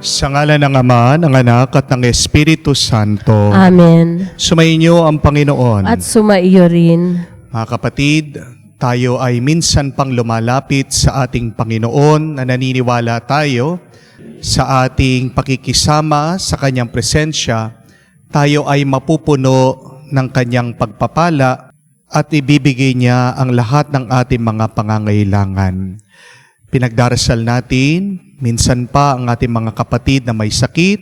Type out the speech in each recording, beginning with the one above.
Sa ngalan ng Ama, ng Anak, at ng Espiritu Santo. Amen. Sumainyo ang Panginoon. At sumaiyo rin. Mga kapatid, tayo ay minsan pang lumalapit sa ating Panginoon na naniniwala tayo sa ating pakikisama sa Kanyang presensya. Tayo ay mapupuno ng Kanyang pagpapala at ibibigay niya ang lahat ng ating mga pangangailangan. Pinagdarasal natin, minsan pa ang ating mga kapatid na may sakit,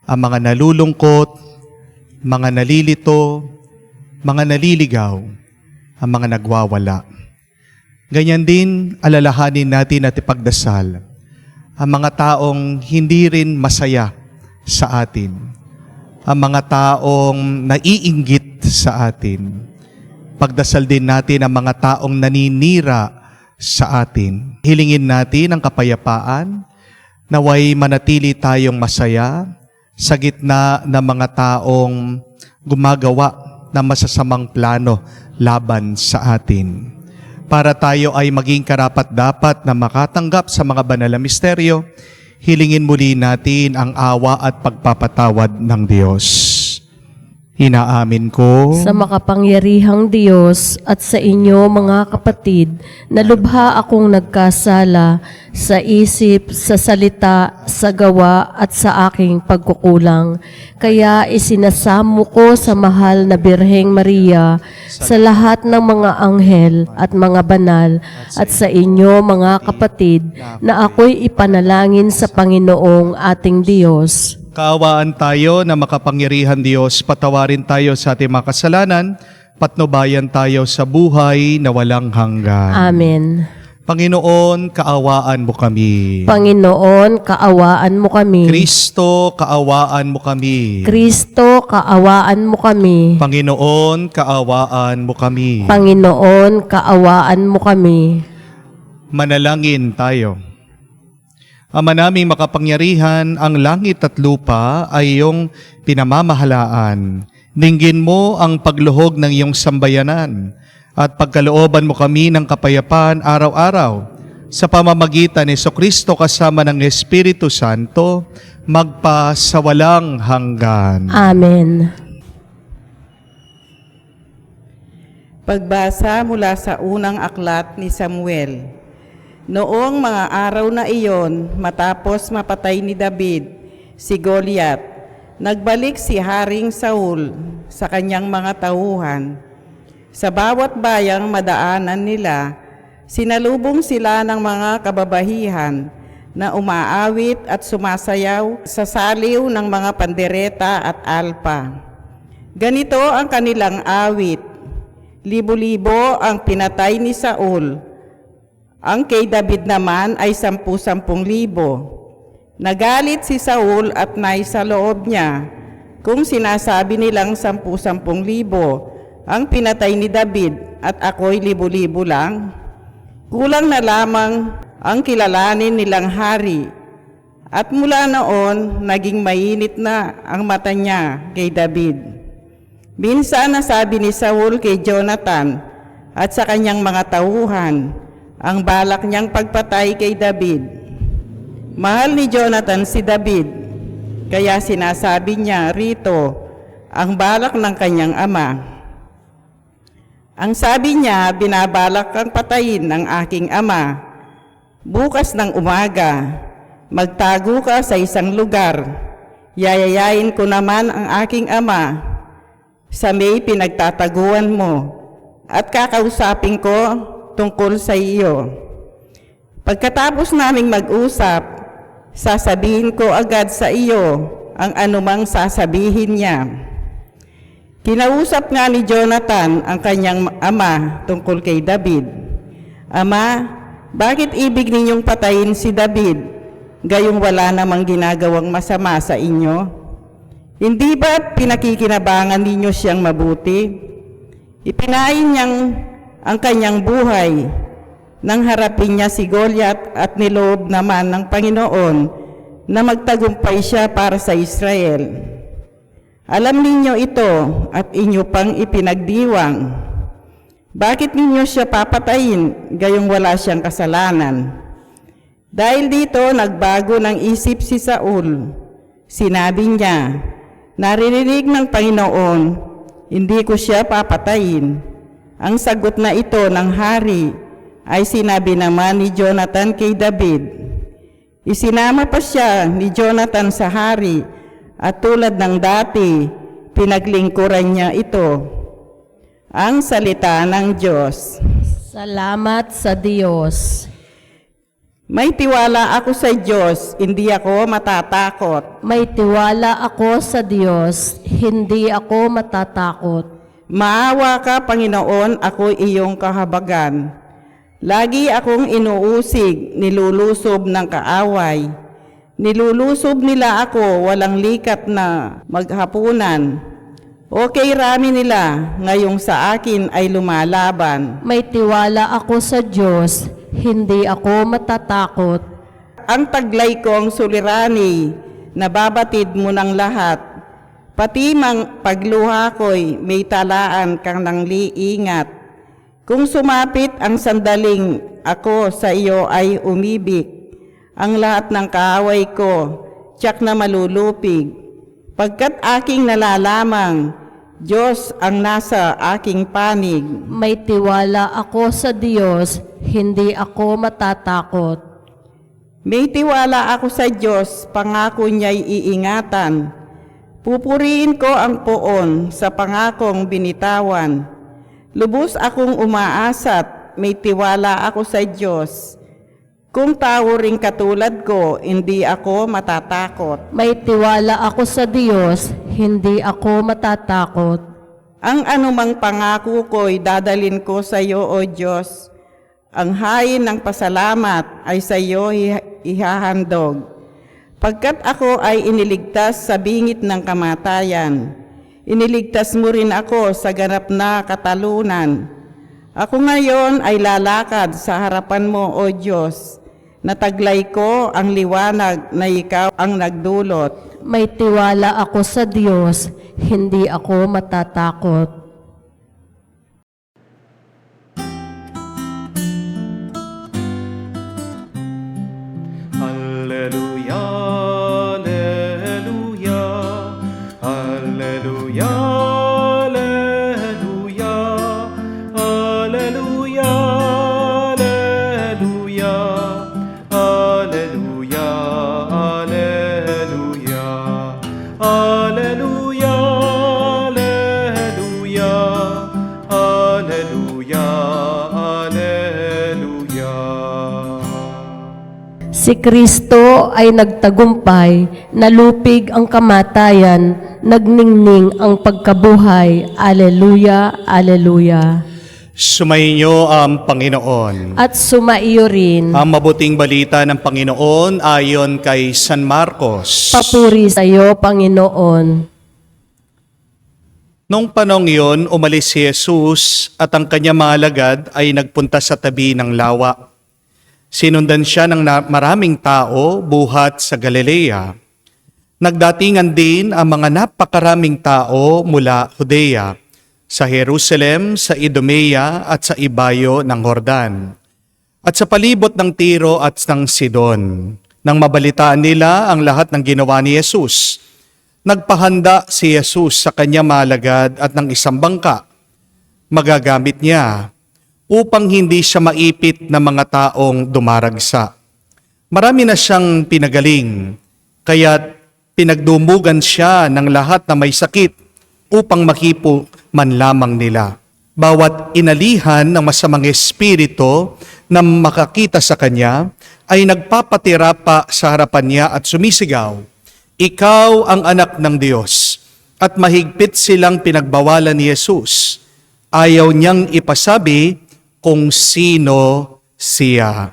ang mga nalulungkot, mga nalilito, mga naliligaw, ang mga nagwawala. Ganyan din, alalahanin natin at ipagdasal ang mga taong hindi rin masaya sa atin, ang mga taong naiinggit sa atin. Pagdasal din natin ang mga taong naninira sa atin. Hilingin natin ang kapayapaan, naway manatili tayong masaya sa gitna ng mga taong gumagawa ng masasamang plano laban sa atin. Para tayo ay maging karapat-dapat na makatanggap sa mga banal na misteryo, hilingin muli natin ang awa at pagpapatawad ng Diyos. Inaamin ko Sa makapangyarihang Diyos at sa inyo mga kapatid, na lubha akong nagkasala sa isip, sa salita, sa gawa at sa aking pagkukulang. Kaya isinasamo ko sa mahal na Birheng Maria, sa lahat ng mga anghel at mga banal, at sa inyo mga kapatid, na ako'y ipanalangin sa Panginoong ating Diyos. Kaawaan tayo na makapangyarihan Diyos, patawarin tayo sa ating mga kasalanan, patnubayan tayo sa buhay na walang hanggan. Amen. Panginoon, kaawaan mo kami. Panginoon, kaawaan mo kami. Kristo, kaawaan mo kami. Kristo, kaawaan mo kami. Panginoon, kaawaan mo kami. Panginoon, kaawaan mo kami. Manalangin tayo. Ama naming makapangyarihan, ang langit at lupa ay iyong pinamamahalaan. Dinggin mo ang pagluhog ng iyong sambayanan at pagkalooban mo kami ng kapayapaan araw-araw. Sa pamamagitan ni Jesucristo kasama ng Espiritu Santo, magpa sa walang hanggan. Amen. Pagbasa mula sa unang aklat ni Samuel. Noong mga araw na iyon, matapos mapatay ni David si Goliath, nagbalik si Haring Saul sa kanyang mga tauhan. Sa bawat bayang madaanan nila, sinalubong sila ng mga kababahihan na umaawit at sumasayaw sa saliw ng mga pandereta at alpa. Ganito ang kanilang awit: libo-libo ang pinatay ni Saul. Ang kay David naman ay 10,000. Nagalit si Saul at naisa loob niya kung sinasabi nilang 10,000 ang pinatay ni David at ako'y libo-libo lang. Kulang na lamang ang kilalanin nilang hari. At mula noon, naging mainit na ang mata niya kay David. Minsan nasabi ni Saul kay Jonathan at sa kanyang mga tauhan ang balak niyang pagpatay kay David. Mahal ni Jonathan si David, kaya sinasabi niya rito ang balak ng kanyang ama. Ang sabi niya, binabalak kang patayin ng aking ama. Bukas ng umaga, magtago ka sa isang lugar. Yayayain ko naman ang aking ama sa may pinagtataguan mo at kakausapin ko tungkol sa iyo. Pagkatapos naming mag-usap, sasabihin ko agad sa iyo ang anumang sasabihin niya. Kinausap nga ni Jonathan ang kanyang ama tungkol kay David. Ama, bakit ibig ninyong patayin si David, gayong wala namang ginagawang masama sa inyo? Hindi ba pinakikinabangan ninyo siyang mabuti? Ipinain niyang ang kanyang buhay nang harapin niya si Goliath at niloob naman ng Panginoon na magtagumpay siya para sa Israel. Alam ninyo ito at inyo pang ipinagdiwang. Bakit ninyo siya papatayin gayong wala siyang kasalanan? Dahil dito, nagbago ng isip si Saul. Sinabi niya, "Naririnig ng Panginoon, hindi ko siya papatayin." Ang sagot na ito ng hari ay sinabi naman ni Jonathan kay David. Isinama pa siya ni Jonathan sa hari at tulad ng dati, pinaglingkuran niya ito. Ang salita ng Diyos. Salamat sa Diyos. May tiwala ako sa Diyos, hindi ako matatakot. May tiwala ako sa Diyos, hindi ako matatakot. Maawa ka, Panginoon, ako iyong kahabagan. Lagi akong inuusig, nilulusob ng kaaway. Nilulusob nila ako, walang likat na maghapunan. Okay, rami nila, ngayong sa akin ay lumalaban. May tiwala ako sa Diyos, hindi ako matatakot. Ang taglay kong sulirani, nababatid mo ng lahat. Pati mang pagluha ko'y may talaan kang nang liingat. Kung sumapit ang sandaling ako sa iyo ay umibig, ang lahat ng kaaway ko, tiyak na malulupig. Pagkat aking nalalamang, Diyos ang nasa aking panig. May tiwala ako sa Diyos, hindi ako matatakot. May tiwala ako sa Diyos, pangako niya'y iingatan. Pupuriin ko ang poon sa pangakong binitawan. Lubos akong umaasat, may tiwala ako sa Diyos. Kung tao ring katulad ko, hindi ako matatakot. May tiwala ako sa Diyos, hindi ako matatakot. Ang anumang pangako ko'y dadalin ko sa iyo, O Diyos. Ang hain ng pasalamat ay sa iyo ihahandog. Pagkat ako ay iniligtas sa bingit ng kamatayan, iniligtas mo rin ako sa ganap na katalunan. Ako ngayon ay lalakad sa harapan mo, O Diyos. Nataglay ko ang liwanag na ikaw ang nagdulot. May tiwala ako sa Diyos, hindi ako matatakot. Alleluia, alleluia, alleluia, alleluia, alleluia, alleluia, alleluia, alleluia, alleluia, alleluia, alleluia, alleluia. Si Kristo ay nagtagumpay, nalupig ang kamatayan, nagningning ang pagkabuhay. Alleluia, alleluia. Sumainyo ang Panginoon. At sumaiyo rin. Ang mabuting balita ng Panginoon ayon kay San Marcos. Papuri sa iyo, Panginoon. Noong panong iyon, umalis si Jesus at ang kanyang mga alagad ay nagpunta sa tabi ng lawa. Sinundan siya ng maraming tao buhat sa Galilea. Nagdatingan din ang mga napakaraming tao mula Judea, sa Jerusalem, sa Idumea at sa ibayo ng Jordan, at sa palibot ng Tiro at ng Sidon. Nang mabalitaan nila ang lahat ng ginawa ni Jesus, nagpahanda si Jesus sa kanyang mga alagad at ng isang bangka. Magagamit niya upang hindi siya maipit ng mga taong dumaragsa. Marami na siyang pinagaling, kaya't pinagdumugan siya ng lahat na may sakit upang makipo man lamang nila. Bawat inalihan ng masamang espiritu na makakita sa kanya ay nagpapatira pa sa harapan niya at sumisigaw, "Ikaw ang anak ng Diyos." At mahigpit silang pinagbawalan ni Jesus. Ayaw niyang ipasabi kung sino siya.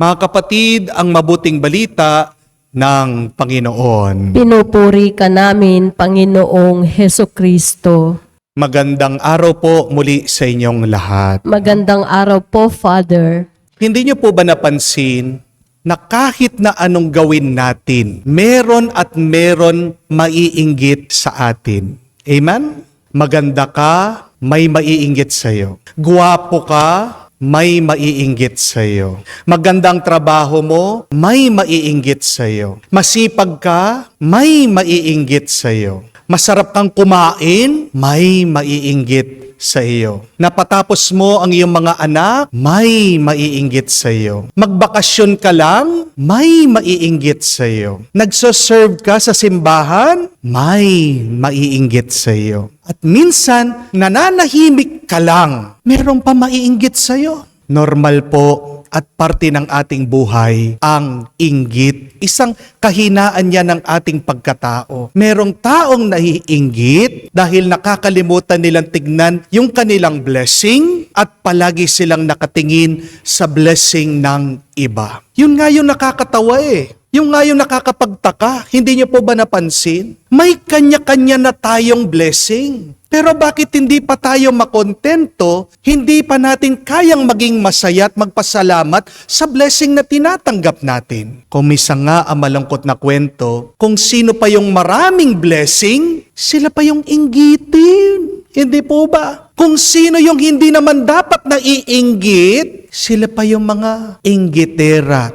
Mga kapatid, ang mabuting balita ng Panginoon. Pinupuri ka namin, Panginoong Heso Kristo. Magandang araw po muli sa inyong lahat. Magandang araw po, Father. Hindi niyo po ba napansin na kahit na anong gawin natin, meron at meron maiinggit sa atin? Amen? Maganda ka, may maiinggit sa'yo. Guwapo ka, may maiinggit sa iyo. Magandang trabaho mo, may maiinggit sa iyo. Masipag ka, may maiinggit sa iyo. Masarap kang kumain, may maiinggit sa iyo. Napatapos mo ang iyong mga anak, may maiinggit sa iyo. Magbakasyon ka lang, may maiinggit sa iyo. Nagsoserve ka sa simbahan, may maiinggit sa iyo. At minsan, nananahimik ka lang, meron pa maiinggit sa iyo. Normal po at parte ng ating buhay ang inggit. Isang kahinaan niya ng ating pagkatao. Merong taong naiinggit dahil nakakalimutan nilang tignan yung kanilang blessing at palagi silang nakatingin sa blessing ng iba. Yun nga yung nakakatawa eh. Yung nga yung nakakapagtaka, hindi niyo po ba napansin? May kanya-kanya na tayong blessing. Pero bakit hindi pa tayo makontento, hindi pa natin kayang maging masaya at magpasalamat sa blessing na tinatanggap natin? Kumisa nga ang malungkot na kwento, kung sino pa yung maraming blessing, sila pa yung inggitin. Hindi po ba? Kung sino yung hindi naman dapat na iinggit, sila pa yung mga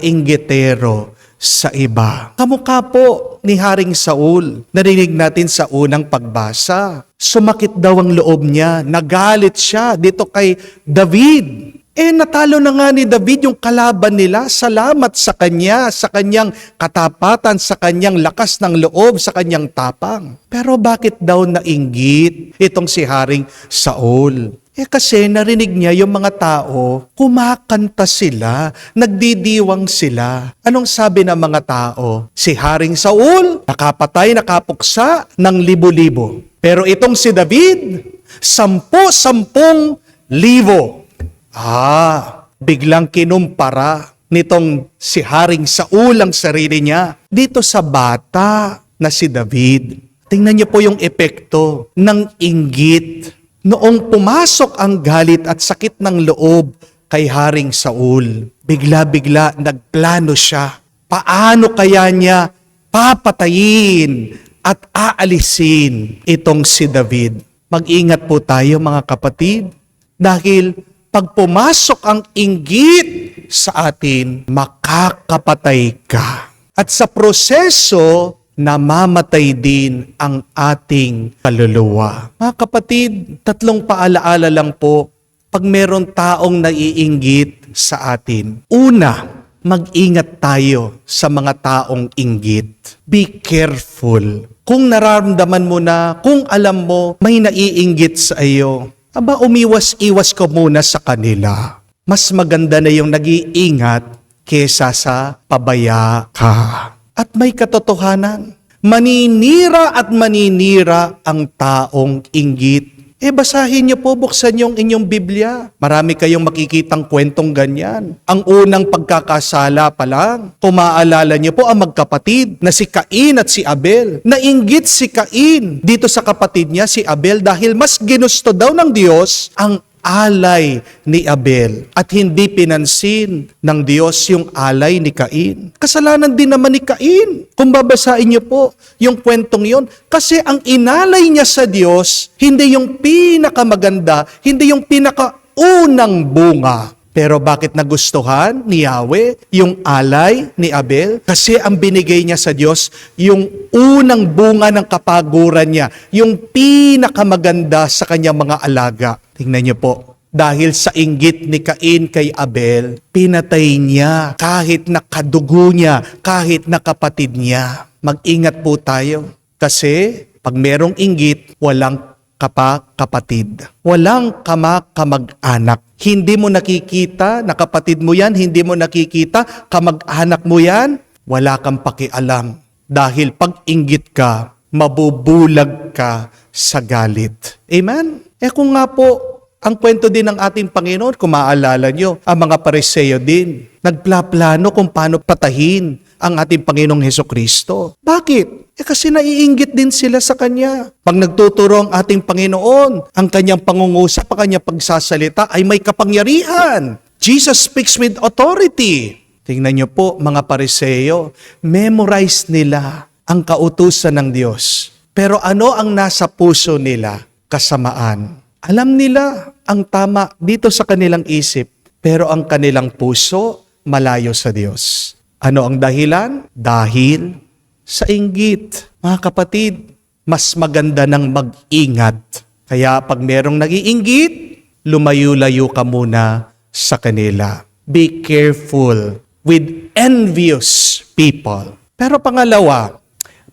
inggitero sa iba. Kamukha po ni Haring Saul. Narinig natin sa unang pagbasa. Sumakit daw ang loob niya. Nagalit siya dito kay David. Natalo na nga ni David yung kalaban nila. Salamat sa kanya, sa kanyang katapatan, sa kanyang lakas ng loob, sa kanyang tapang. Pero bakit daw nainggit itong si Haring Saul? Kasi narinig niya yung mga tao, kumakanta sila, nagdidiwang sila. Anong sabi ng mga tao? Si Haring Saul, nakapatay, nakapuksa ng libo-libo. Pero itong si David, 10,000 libo. Biglang kinumpara nitong si Haring Saul ang sarili niya dito sa bata na si David. Tingnan niyo po yung epekto ng inggit. Noong pumasok ang galit at sakit ng loob kay Haring Saul, bigla-bigla nagplano siya. Paano kaya niya papatayin at aalisin itong si David? Mag-ingat po tayo mga kapatid, dahil pag pumasok ang inggit sa atin, makakapatay ka. At sa proseso, namamatay din ang ating kaluluwa. Mga kapatid, 3 paalaala lang po pag meron taong naiinggit sa atin. Una, mag-ingat tayo sa mga taong inggit. Be careful. Kung nararamdaman mo na, kung alam mo may naiinggit sa iyo, umiwas-iwas ka muna sa kanila. Mas maganda na yung nag-iingat kesa sa pabaya ka. At may katotohanan, maninira at maninira ang taong inggit. Basahin niyo po, buksan niyo ang inyong Biblia. Marami kayong makikitang kwentong ganyan. Ang unang pagkakasala pa lang, kung maaalala niyo po ang magkapatid na si Cain at si Abel. Nainggit si Cain dito sa kapatid niya, si Abel, dahil mas ginusto daw ng Diyos ang alay ni Abel at hindi pinansin ng Diyos yung alay ni Cain. Kasalanan din naman ni Cain. Kung babasahin niyo po yung kwentong yon, kasi ang inalay niya sa Diyos, hindi yung pinakamaganda, hindi yung pinakaunang bunga. Pero bakit nagustuhan ni Yahweh yung alay ni Abel? Kasi ang binigay niya sa Diyos, yung unang bunga ng kapaguran niya, yung pinakamaganda sa kanyang mga alaga. Tingnan niyo po, dahil sa inggit ni Cain kay Abel, pinatay niya kahit na kadugo niya, kahit na kapatid niya. Mag-ingat po tayo kasi pag merong inggit, walang kapatid. Walang kamag-anak. Hindi mo nakikita na kapatid mo yan, hindi mo nakikita kamag-anak mo yan, wala kang pakialam. Dahil pag inggit ka, mabubulag ka sa galit. Amen? Kung nga po, ang kwento din ng ating Panginoon, kung maaalala nyo, ang mga Pariseo din, nagplaplano kung paano patahin ang ating Panginoong Hesukristo. Bakit? Kasi naiinggit din sila sa Kanya. Pag nagtuturo ang ating Panginoon, ang Kanyang pangungusap, ang Kanyang pagsasalita ay may kapangyarihan. Jesus speaks with authority. Tingnan nyo po, mga Pariseo, memorize nila ang kautusan ng Diyos. Pero ano ang nasa puso nila? Kasamaan. Alam nila ang tama dito sa kanilang isip. pero ang kanilang puso malayo sa Diyos. Ano ang dahilan? Dahil sa inggit. Mga kapatid, mas maganda ng mag-ingat. Kaya pag merong nag-iinggit, lumayo-layo ka muna sa kanila. Be careful with envious people. Pero pangalawa,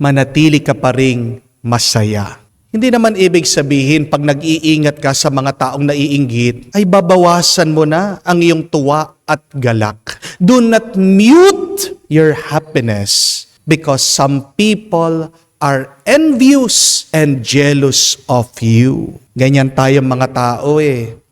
manatili ka pa ring masaya. Hindi naman ibig sabihin pag nag-iingat ka sa mga taong naiinggit, ay babawasan mo na ang iyong tuwa at galak. Do not mute your happiness because some people are envious and jealous of you. Ganyan tayo mga tao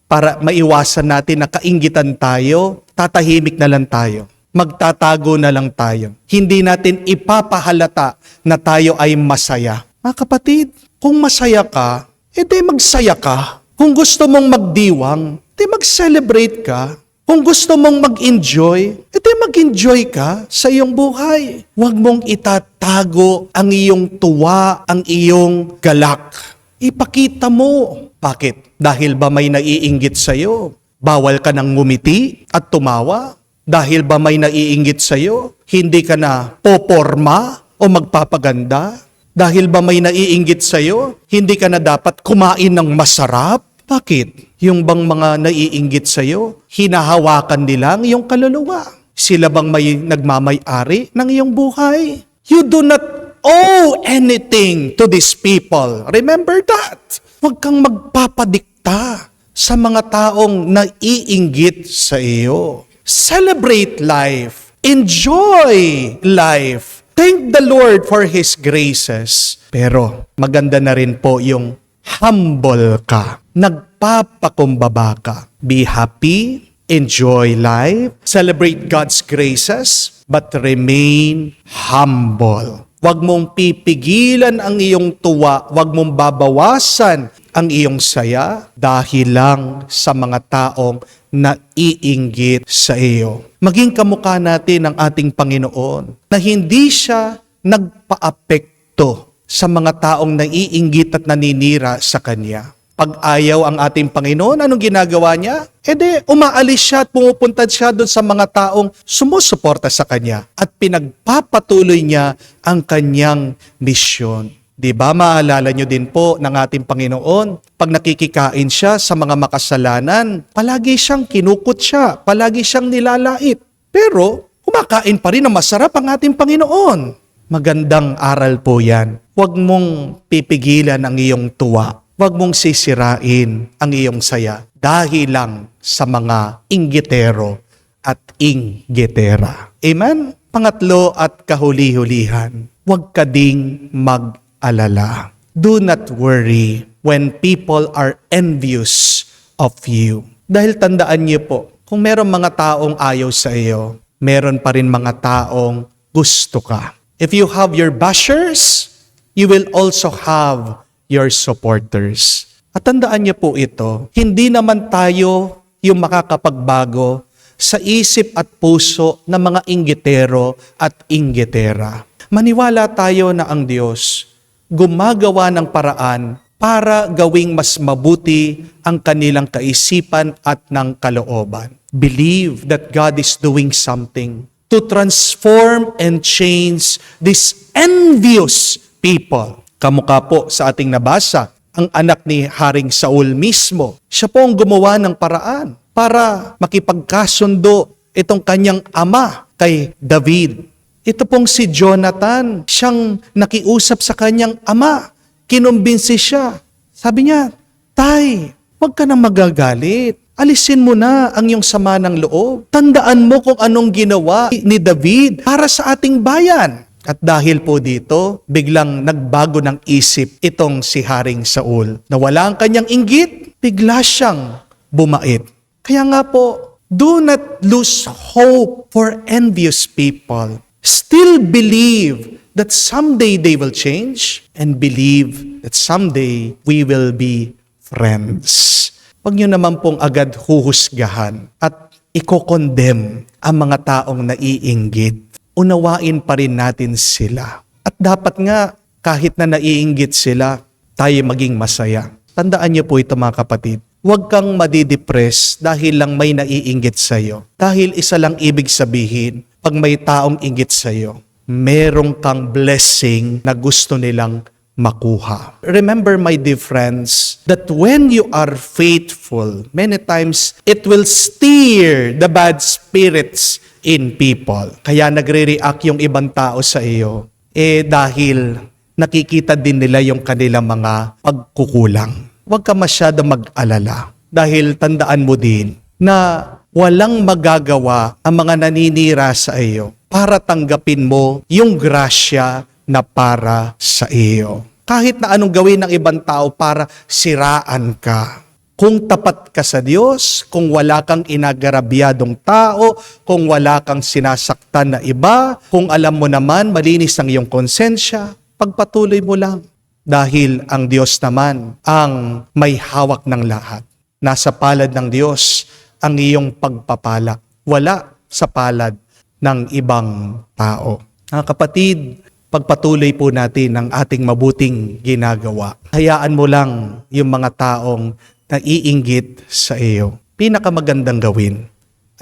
Para maiwasan natin na kainggitan tayo, tatahimik na lang tayo. Magtatago na lang tayo. Hindi natin ipapahalata na tayo ay masaya. Mga kapatid, kung masaya ka, edi magsaya ka. Kung gusto mong magdiwang, edi mag-celebrate ka. Kung gusto mong mag-enjoy, edi mag-enjoy ka sa iyong buhay. Huwag mong itatago ang iyong tuwa, ang iyong galak. Ipakita mo. Bakit? Dahil ba may naiinggit sa'yo? Bawal ka nang ngumiti at tumawa? Dahil ba may naiinggit sa'yo? Hindi ka na poporma o magpapaganda? Dahil ba may naiinggit sa'yo? Hindi ka na dapat kumain ng masarap? Bakit? Yung bang mga naiinggit sa'yo, hinahawakan nila ang iyong kaluluwa? Sila bang may nagmamay-ari ng iyong buhay? You do not owe anything to these people. Remember that. Huwag kang magpapadikta sa mga taong naiinggit sa iyo. Celebrate life. Enjoy life. Thank the Lord for His graces. Pero maganda na rin po yung humble ka. Nagpapakumbaba ka. Be happy. Enjoy life. Celebrate God's graces. But remain humble. Huwag mong pipigilan ang iyong tuwa. Huwag mong babawasan ang iyong saya dahil lang sa mga taong naiinggit sa iyo. Maging kamukha natin ang ating Panginoon na hindi siya nagpaapekto sa mga taong naiinggit at naninira sa Kanya. Pag ayaw ang ating Panginoon, anong ginagawa niya? Umaalis siya at pumupunta siya doon sa mga taong sumusuporta sa Kanya at pinagpapatuloy niya ang Kanyang misyon. Diba, maalala nyo din po ng ating Panginoon, pag nakikikain siya sa mga makasalanan, palagi siyang kinukot siya, palagi siyang nilalait. Pero, kumakain pa rin ng masarap ang ating Panginoon. Magandang aral po yan. Huwag mong pipigilan ang iyong tuwa. Huwag mong sisirain ang iyong saya dahil lang sa mga inggitero at inggitera. Amen? Pangatlo at kahuli-hulihan, huwag ka ding mag-alala. Do not worry when people are envious of you. Dahil tandaan niyo po, kung meron mga taong ayaw sa iyo, meron pa rin mga taong gusto ka. If you have your bashers, you will also have your supporters. At tandaan niyo po ito, hindi naman tayo yung makakapagbago sa isip at puso ng mga inggitero at inggitera. Maniwala tayo na ang Diyos gumagawa ng paraan para gawing mas mabuti ang kanilang kaisipan at ng kalooban. Believe that God is doing something to transform and change these envious people. Kamukha po sa ating nabasa, ang anak ni Haring Saul mismo. Siya po ang gumawa ng paraan para makipagkasundo itong kanyang ama kay David. Ito pong si Jonathan, siyang nakiusap sa kanyang ama. Kinumbinsi siya. Sabi niya, Tay, huwag ka na magagalit. Alisin mo na ang iyong sama ng loob. Tandaan mo kung anong ginawa ni David para sa ating bayan. At dahil po dito, biglang nagbago ng isip itong si Haring Saul. Nawala ang kanyang inggit, bigla siyang bumait. Kaya nga po, do not lose hope for envious people. Still believe that someday they will change and believe that someday we will be friends. Huwag niyo naman pong agad huhusgahan at iko-condemn ang mga taong naiinggit. Unawain pa rin natin sila. At dapat nga, kahit na naiinggit sila, tayo maging masaya. Tandaan niyo po ito mga kapatid. Huwag kang madidepress dahil lang may naiinggit sa'yo. Dahil isa lang ibig sabihin, pag may taong inggit sa'yo, merong kang blessing na gusto nilang makuha. Remember, my dear friends, that when you are faithful, many times it will steer the bad spirits in people. Kaya nagre-react yung ibang tao sa iyo, dahil nakikita din nila yung kanilang mga pagkukulang. Huwag ka masyado mag-alala dahil tandaan mo din na walang magagawa ang mga naninira sa iyo para tanggapin mo yung grasya na para sa iyo. Kahit na anong gawin ng ibang tao para siraan ka. Kung tapat ka sa Diyos, kung wala kang inagarabyadong tao, kung wala kang sinasaktan na iba, kung alam mo naman malinis ang iyong konsensya, pagpatuloy mo lang. Dahil ang Diyos naman ang may hawak ng lahat. Nasa palad ng Diyos ang iyong pagpapala. Wala sa palad ng ibang tao. Mga kapatid, pagpatuloy po natin ang ating mabuting ginagawa. Hayaan mo lang yung mga taong naiinggit sa iyo. Pinakamagandang gawin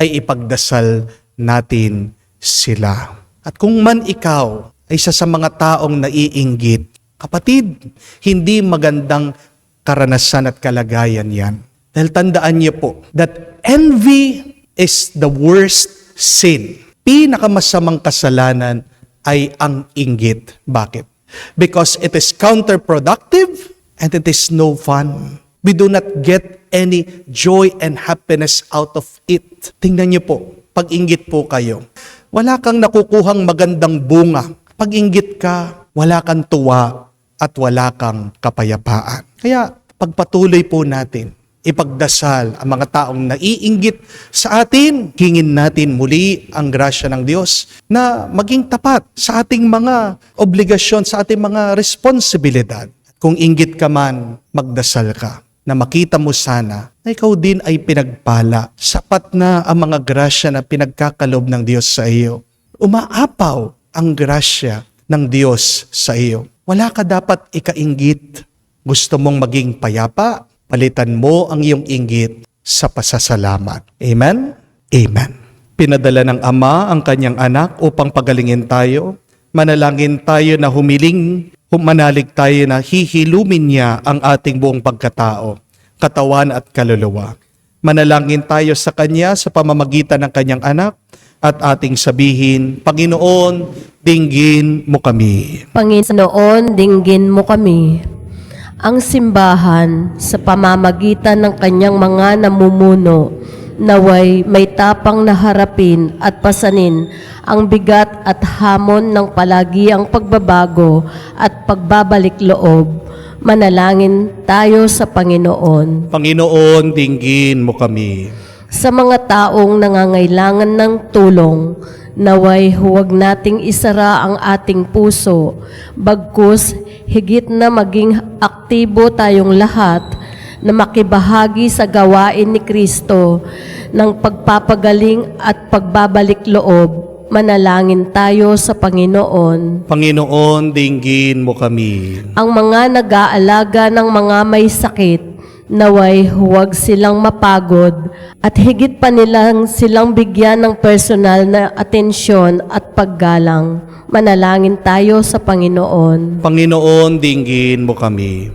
ay ipagdasal natin sila. At kung man ikaw ay isa sa mga taong naiinggit, kapatid, hindi magandang karanasan at kalagayan yan. Dahil tandaan niyo po that envy is the worst sin. Pinakamasamang kasalanan ay ang inggit. Bakit? Because it is counterproductive and it is no fun. We do not get any joy and happiness out of it. Tingnan niyo po, pag inggit po kayo, wala kang nakukuhang magandang bunga. Pag inggit ka, wala kang tuwa at wala kang kapayapaan. Kaya pagpatuloy po natin, ipagdasal ang mga taong naiinggit sa atin. Hingin natin muli ang grasya ng Diyos na maging tapat sa ating mga obligasyon, sa ating mga responsibilidad. Kung inggit ka man, magdasal ka na makita mo sana na ikaw din ay pinagpala. Sapat na ang mga grasya na pinagkakalob ng Diyos sa iyo. Umaapaw ang grasya ng Diyos sa iyo. Wala ka dapat ikainggit. Gusto mong maging payapa, palitan mo ang iyong inggit sa pasasalamat. Amen? Amen. Pinadala ng Ama ang kanyang anak upang pagalingin tayo. Manalangin tayo na manalig tayo na hihilumin niya ang ating buong pagkatao, katawan at kaluluwa. Manalangin tayo sa Kanya sa pamamagitan ng kanyang anak at ating sabihin, Panginoon, dinggin mo kami. Panginoon, dinggin mo kami. Ang simbahan sa pamamagitan ng kanyang mga namumuno, naway may tapang na harapin at pasanin ang bigat at hamon ng palagiang pagbabago at pagbabalik loob. Manalangin tayo sa Panginoon. Panginoon, dinggin mo kami. Sa mga taong nangangailangan ng tulong, naway huwag nating isara ang ating puso, bagkus higit na maging aktibo tayong lahat na makibahagi sa gawain ni Kristo ng pagpapagaling at pagbabalik loob. Manalangin tayo sa Panginoon. Panginoon, dinggin mo kami. Ang mga nag-aalaga ng mga may sakit, naway huwag silang mapagod at higit pa silang bigyan ng personal na atensyon at paggalang. Manalangin tayo sa Panginoon. Panginoon, dinggin mo kami.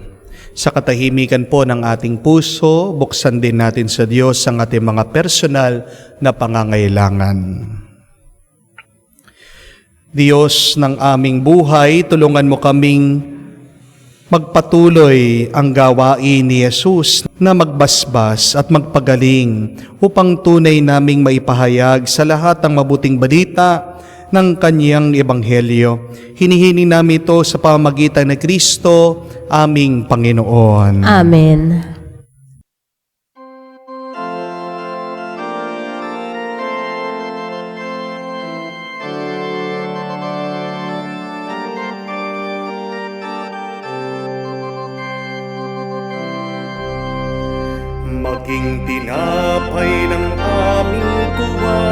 Sa katahimikan po ng ating puso, buksan din natin sa Diyos ang ating mga personal na pangangailangan. Diyos ng aming buhay, tulungan mo kaming magpatuloy ang gawain ni Jesus na magbasbas at magpagaling upang tunay naming maipahayag sa lahat ang mabuting balita ng Kanyang Ebanghelyo. Hinihini namin ito sa pamamagitan ni Kristo, aming Panginoon. Amen. Maging tinapay ng aming tuwa,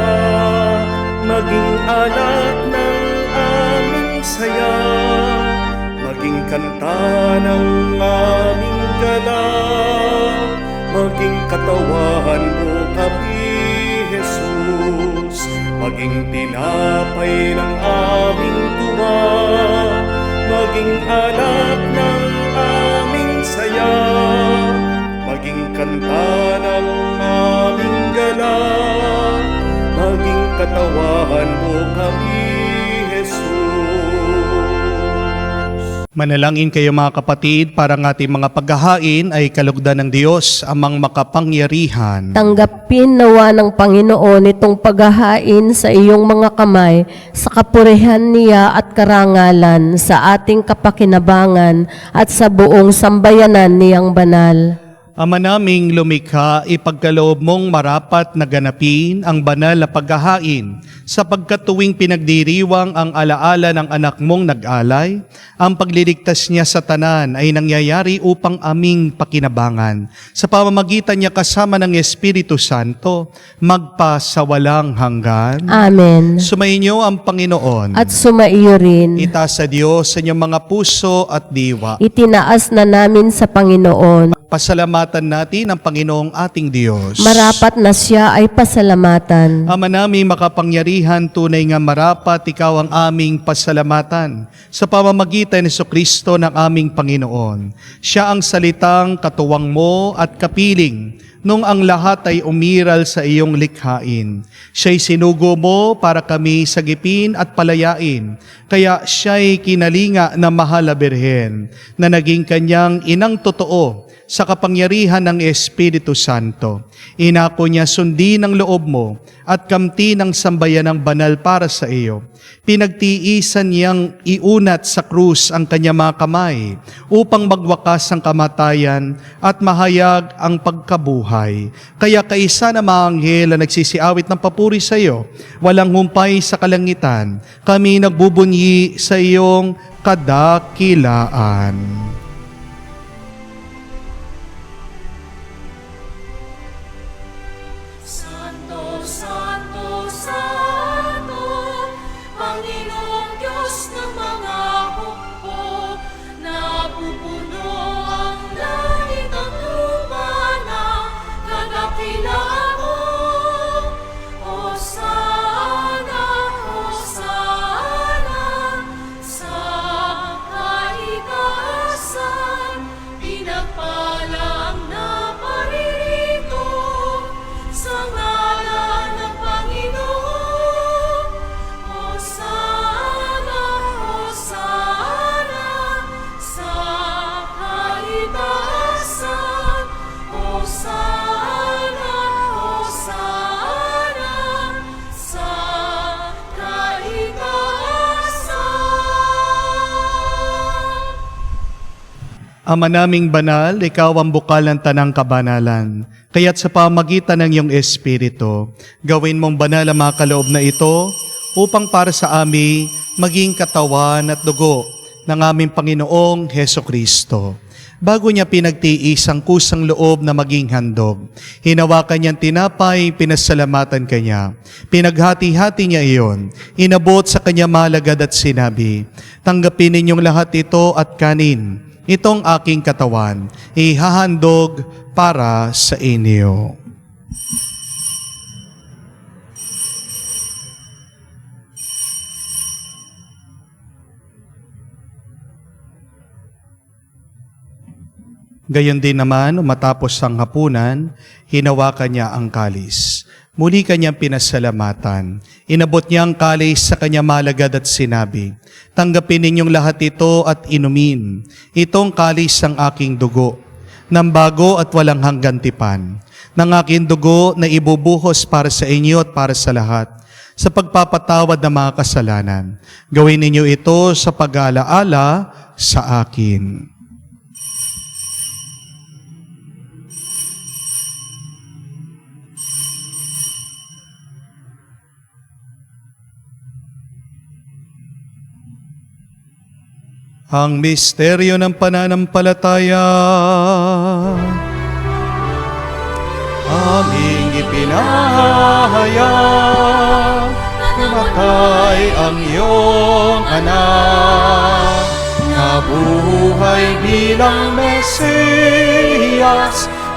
maging alat ng aming saya, maging kanta ng aming galak, maging katawan mo kami, Jesus, maging tinapay ng aming tuwa, maging alak ng aming saya, maging kanta ng aming gala, maging katawan mo kami, Jesus. Manalangin kayo mga kapatid para ng ating mga paghahain ay kalugdan ng Diyos amang makapangyarihan. Tanggapin nawa ng Panginoon itong paghahain sa iyong mga kamay sa kapurihan niya at karangalan sa ating kapakinabangan at sa buong sambayanan niyang banal. Ama naming lumikha, ipagkaloob mong marapat na ganapin ang banal na paghahain sapagkat tuwing pinagdiriwang ang alaala ng anak mong nag-alay, ang pagliligtas niya sa tanan ay nangyayari upang aming pakinabangan. Sa pamamagitan niya kasama ng Espiritu Santo, magpa sa walang hanggan. Amen. Sumainyo ang Panginoon. At sumaiyo rin. Itaas sa Diyos sa inyong mga puso at diwa. Itinaas na namin sa Panginoon. Pasalamatan natin ang Panginoong ating Diyos. Marapat na siya ay pasalamatan. Ama namin makapangyarihan, tunay nga marapat, ikaw ang aming pasalamatan sa pamamagitan ni Jesucristo ng aming Panginoon. Siya ang salitang katuwang mo at kapiling nung ang lahat ay umiral sa iyong likhain. Siya'y sinugo mo para kami sagipin at palayain. Kaya siya'y kinalinga na mahal na Birhen na naging kanyang inang totoo sa kapangyarihan ng Espiritu Santo. Inako niya sundin ang loob mo at kamti ng sambayan ng banal para sa iyo. Pinagtiisan niyang iunat sa krus ang kanyang mga kamay upang magwakas ang kamatayan at mahayag ang pagkabuhay. Kaya kaisa na mga anghel na nagsisiawit ng papuri sa iyo, walang humpay sa kalangitan, kami nagbubunyi sa iyong kadakilaan. Santo, Santo, Santo, Panginoong Diyos ng mga hukbo, napupuno ang langit at lupa ng kadakilaan mo. Hosana, Hosana, sa kaitaasan, pinagpala ang naparirito sa ngalan ng Panginoon. Hosana, Hosana, sa kaitaasan. Hosana, Hosana, sa kaitaasan. Ama naming banal, ikaw ang bukal ng tanang kabanalan. Kaya't sa pamagitan ng iyong Espiritu, gawin mong banal ang mga kaloob na ito upang para sa amin maging katawan at dugo ng aming Panginoong Hesukristo. Bago niya pinagtiis ang kusang loob na maging handog, hinawakan niyang tinapay, pinasalamatan kanya. Pinaghati-hati niya iyon, inabot sa kanya malagad at sinabi, tanggapin ninyong lahat ito at kanin. Itong aking katawan, ihahandog para sa inyo. Gayon din naman, matapos ang hapunan, hinawakan niya ang kalis. Muli kanyang pinasalamatan. Inabot niya ang kalis sa kanya malagad at sinabi, tanggapin ninyong lahat ito at inumin. Itong kalis ang aking dugo, ng bago at walang hanggan tipan, ng aking dugo na ibubuhos para sa inyo at para sa lahat, sa pagpapatawad ng mga kasalanan. Gawin ninyo ito sa pag-aalaala sa akin. Ang misteryo ng pananampalataya. Aming ipinahayag, namatay ang iyong anak, nabuhay bilang Mesiyas,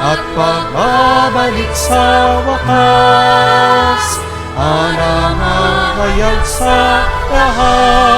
at pagbabalik sa wakas, anangahayag sa lahat.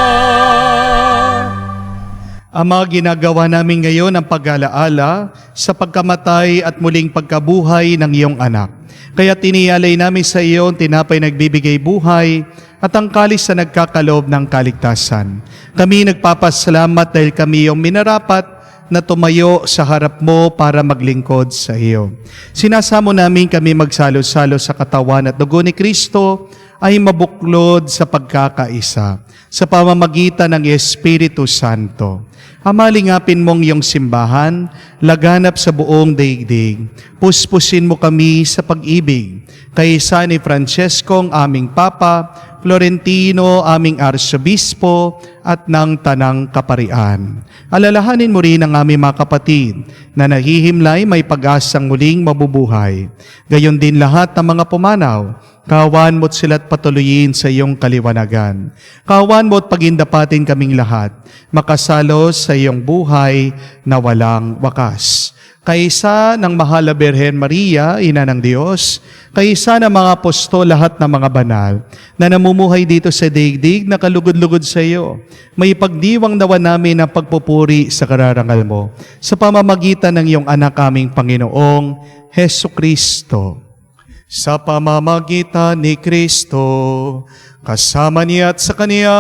Ama, ginagawa namin ngayon ang pag-alaala sa pagkamatay at muling pagkabuhay ng iyong anak. Kaya tiniyalay namin sa iyo ang tinapay nagbibigay buhay at ang kalis na nagkakaloob ng kaligtasan. Kami nagpapasalamat dahil kami yung minarapat na tumayo sa harap mo para maglingkod sa iyo. Sinasamo namin kami magsalo-salo sa katawan at dugo ni Kristo ay mabuklod sa pagkakaisa sa pamamagitan ng Espiritu Santo. Amalingapin mong iyong simbahan, laganap sa buong daigdig. Puspusin mo kami sa pag-ibig. Kaysa ni Francesco, ang aming Papa, Florentino, aming Arsobispo, at ng Tanang Kaparian. Alalahanin mo rin ang aming mga kapatid na nahihimlay may pag-asang muling mabubuhay. Gayon din lahat ng mga pumanaw, kawan mo't sila't patuloyin sa iyong kaliwanagan. Kawan mo't pagindapatin kaming lahat, makasalo sa iyong buhay na walang wakas. Kaisa ng mahal na Birhen Maria, Ina ng Diyos, kaisa ng mga apostol, lahat ng mga banal, na namumuhay dito sa daigdig na kalugod-lugod sa iyo, may pagdiwang nawa namin ang pagpupuri sa kararangal mo, sa pamamagitan ng iyong anak aming Panginoong Heso Kristo. Sa pamamagitan ni Kristo, kasama niya at sa Kaniya,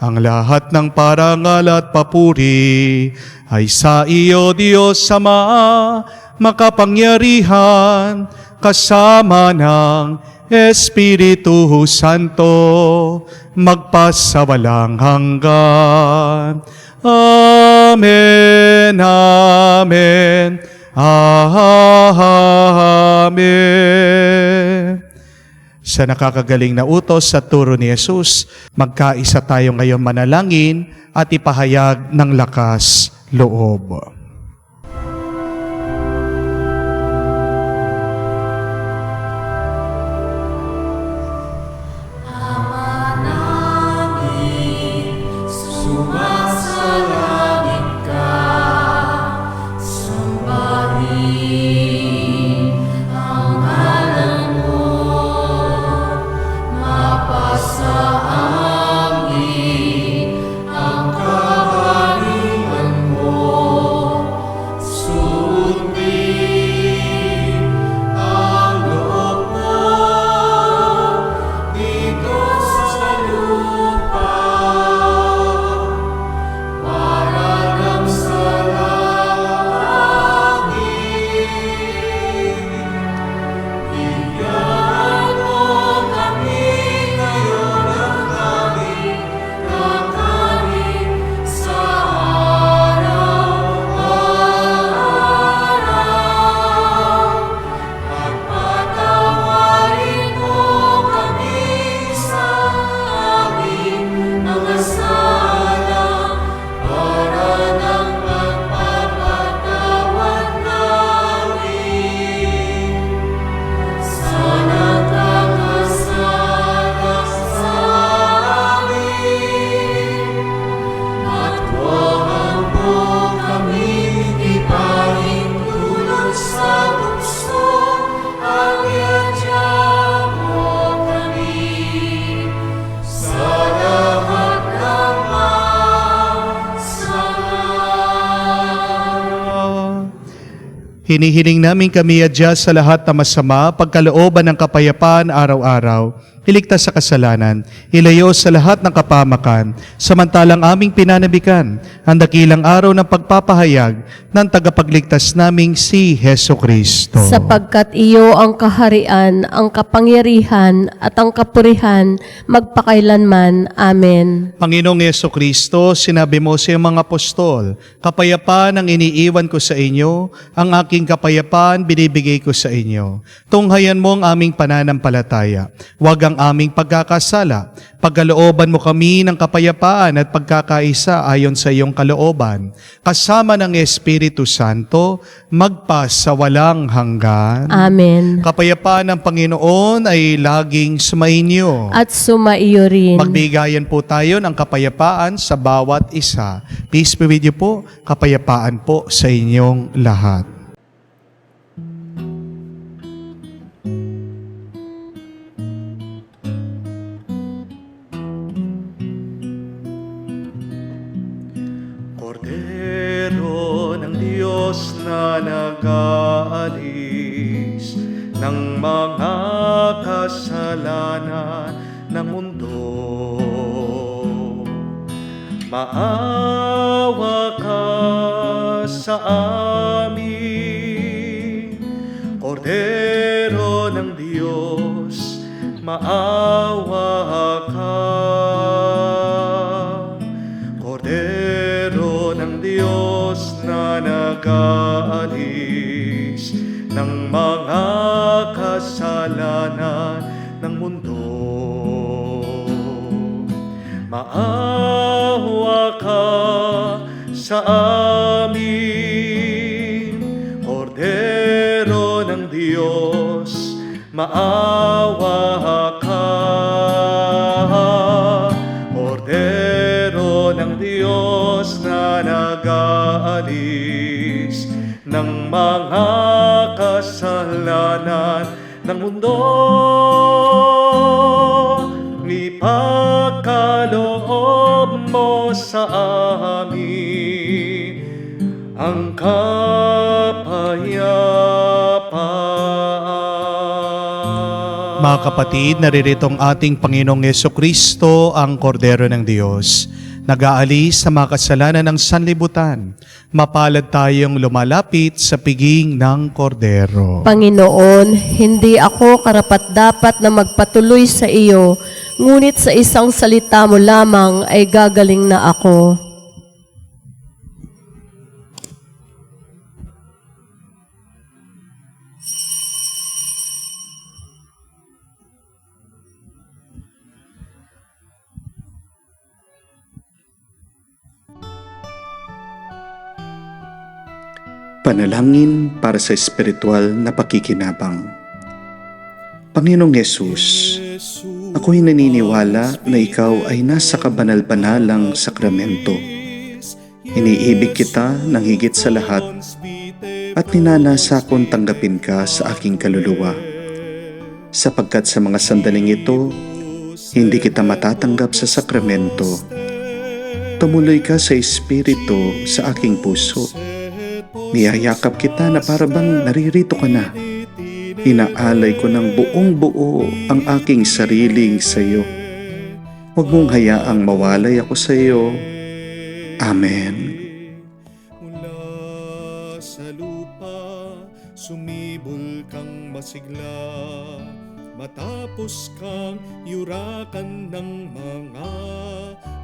ang lahat ng parangal at papuri ay sa iyo, Diyos Ama, makapangyarihan, kasama ng Espiritu Santo, magpasawalang hanggan. Amen, amen, amen. Sa nakakagaling na utos sa turo ni Jesus, magkaisa tayo ngayon manalangin at ipahayag ng lakas loob. Hinihiling namin kami adya sa lahat na masama, pagkalooban ng kapayapaan araw-araw, iligtas sa kasalanan, ilayo sa lahat ng kapamakan, samantalang aming pinanabikan ang dakilang araw ng pagpapahayag ng tagapagligtas naming si Heso Kristo. Sapagkat iyo ang kaharian, ang kapangyarihan, at ang kapurihan, magpakailanman. Amen. Panginoong Heso Kristo, sinabi mo sa iyong mga apostol, kapayapaan ang iniiwan ko sa inyo, ang aking kapayapaan binibigay ko sa inyo. Tunghayan mo ang aming pananampalataya. Huwag ang aming pagkakasala. Pagkalooban mo kami ng kapayapaan at pagkakaisa ayon sa iyong kalooban. Kasama ng Espiritu Santo, magpa sa walang hanggan. Amen. Kapayapaan ng Panginoon ay laging sumainyo. At sumaiyo rin. Magbigayan po tayo ng kapayapaan sa bawat isa. Peace be with you po. Kapayapaan po sa inyong lahat. Diyos na nag-aalis ng mga kasalanan ng mundo. Maawa ka sa amin, Kordero ng Diyos, maawa ka. Kordero ng Diyos na nag-aalis ng mga kasalanan ng mundo. Maawa ka sa amin, Kordero ng Diyos, maawa ka. Kordero ng Diyos na nag-aalis ng mga kasalanan ng mundo. Ipagkaloob mo sa amin ang kapayapaan. Mga kapatid, naririto ang ating Panginoong Yesukristo, ang Kordero ng Diyos. Nag-aalis sa mga kasalanan ng sanlibutan. Mapalad tayong lumalapit sa piging ng Kordero. Panginoon, hindi ako karapat-dapat na magpatuloy sa iyo, ngunit sa isang salita mo lamang ay gagaling na ako. Panalangin para sa espiritual na pakikinabang. Panginoong Yesus, ako'y naniniwala na Ikaw ay nasa kabanal-banalang sakramento. Iniibig kita ng higit sa lahat at ninanasa kong tanggapin ka sa aking kaluluwa. Sapagkat sa mga sandaling ito, hindi kita matatanggap sa sakramento. Tumuloy ka sa espiritu sa aking puso. Niyayakap kita na parabang naririto ka na. Inaalay ko ng buong buo ang aking sariling sa iyo. Huwag mong hayaang mawalay ako sa iyo. Amen. Mula sa lupa, sumibol kang masigla, matapos kang yurakan ng mga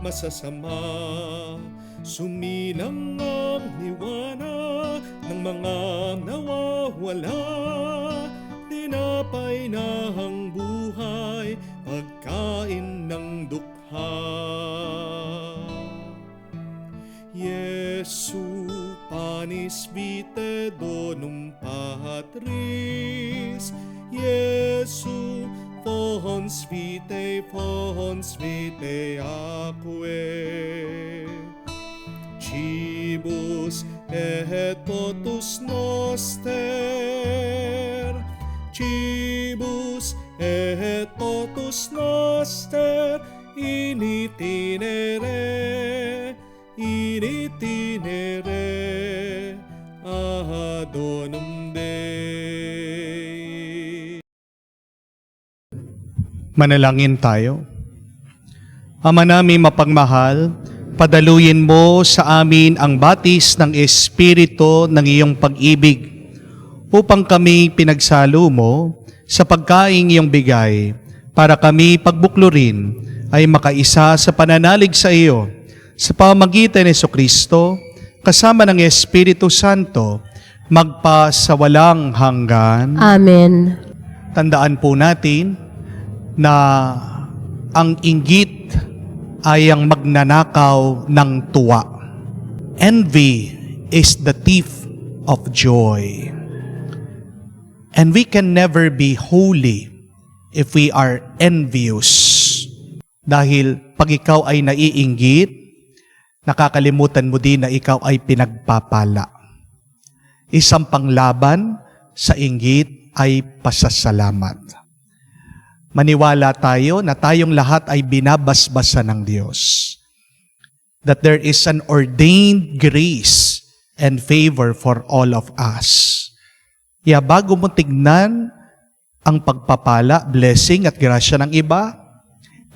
masasama. Sumilang ang liwanag ng mga nawawala, tinapay na ang buhay, pagkain ng dukha. Jesu panis vitae donum Patris, Jesu fons vitae aquae. Cibus et totus noster, Cibus et totus noster, in itinere adonum Dei. Manalangin tayo. Ama namin mapagmahal, padaluyin mo sa amin ang batis ng Espiritu ng iyong pag-ibig upang kami pinagsalo mo sa pagkaing iyong bigay para kami pagbuklurin ay makaisa sa pananalig sa iyo sa pamamagitan ni Jesucristo kasama ng Espiritu Santo magpa sa walang hanggan. Amen. Tandaan po natin na ang inggit ay ang magnanakaw ng tuwa. Envy is the thief of joy. And we can never be holy if we are envious. Dahil pag ikaw ay naiinggit, nakakalimutan mo din na ikaw ay pinagpapala. Isang panglaban sa inggit ay pasasalamat. Maniwala tayo na tayong lahat ay binabasbasan ng Diyos. That there is an ordained grace and favor for all of us. Kaya bago mo tignan ang pagpapala, blessing at grasya ng iba,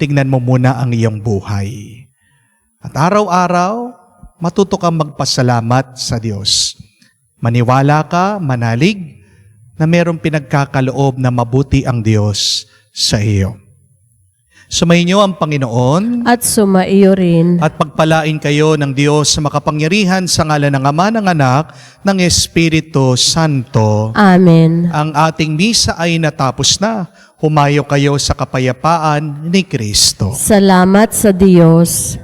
tignan mo muna ang iyong buhay. At araw-araw, matuto kang magpasalamat sa Diyos. Maniwala ka, manalig, na mayroong pinagkakaloob na mabuti ang Diyos sa iyo. Sumainyo ang Panginoon At sumaiyo rin. at pagpalain kayo ng Diyos sa makapangyarihan sa ngalan ng Ama, ng Anak, ng Espiritu Santo. Amen. Ang ating misa ay natapos na. Humayo kayo sa kapayapaan ni Kristo. Salamat sa Diyos.